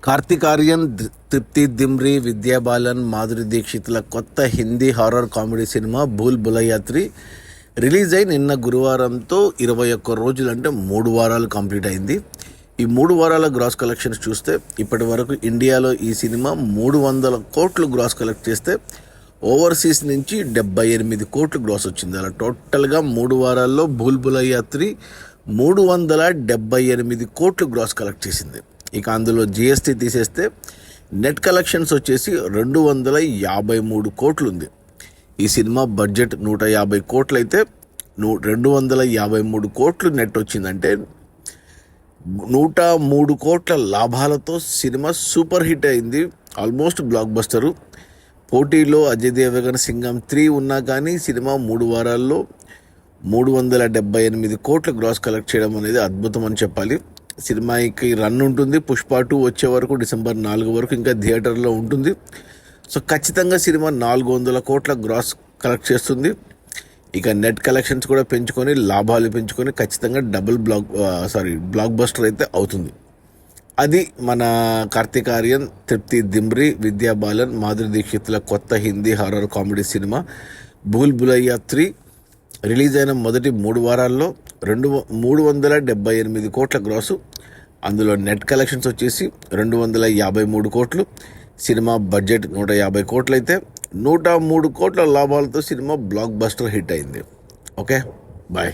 కార్తిక్ ఆర్యన్, తృప్తి దిమ్రీ, విద్యా బాలన్, మాధురి దీక్షిత్ల కొత్త Hindi horror comedy cinema Bhool భులయ్యా 3 release అయి నిన్న గురువారంతో 21 రోజులు, అంటే 3 వారాలు కంప్లీట్ అయింది. ఈ 3 వారాల గ్రాస్ కలెక్షన్స్ చూస్తే ఇప్పటి వరకు ఇండియాలో ఈ సినిమా 300 కోట్లు గ్రాస్ కలెక్ట్ చేస్తే ఓవర్సీస్ నుంచి 78 కోట్లు గ్రాస్ వచ్చింది. అలా టోటల్గా 3 వారాల్లో భూల్ భులయ్యా 3 378 కోట్లు గ్రాస్ కలెక్ట్ చేసింది. ఇక అందులో జిఎస్టీ తీసేస్తే నెట్ కలెక్షన్స్ వచ్చేసి 253 కోట్లు ఉంది. ఈ సినిమా బడ్జెట్ 150 కోట్లు అయితే 253 కోట్లు నెట్ వచ్చిందంటే 103 కోట్ల లాభాలతో సినిమా సూపర్ హిట్ అయింది. Almost blockbuster. పోటీలో అజయ్ దేవగన్ సింగం 3 ఉన్నా కానీ సినిమా 3 వారాల్లో 378 కోట్ల గ్రాస్ కలెక్ట్ చేయడం అనేది అద్భుతం అని చెప్పాలి. సినిమాకి రన్ ఉంటుంది. పుష్ప 2 వచ్చే వరకు డిసెంబర్ 4 వరకు ఇంకా థియేటర్లో ఉంటుంది. సో ఖచ్చితంగా సినిమా 400 కోట్ల గ్రాస్ కలెక్ట్ చేస్తుంది. ఇక నెట్ కలెక్షన్స్ కూడా పెంచుకొని, లాభాలు పెంచుకొని ఖచ్చితంగా బ్లాక్ బస్టర్ అయితే అవుతుంది. అది మన కార్తిక్ ఆర్యన్, తృప్తి దిమ్రీ, విద్యా బాలన్, మాధురి దీక్షిత్ల కొత్త Hindi horror comedy cinema Bhool భులయ్యా 3 release అయిన మొదటి 3 వారాల్లో 378 కోట్ల గ్రాసు. అందులో నెట్ కలెక్షన్స్ వచ్చేసి 253 కోట్లు. సినిమా బడ్జెట్ 150 కోట్లు అయితే 103 కోట్ల లాభాలతో సినిమా బ్లాక్ బస్టర్ హిట్ అయింది. Okay, bye.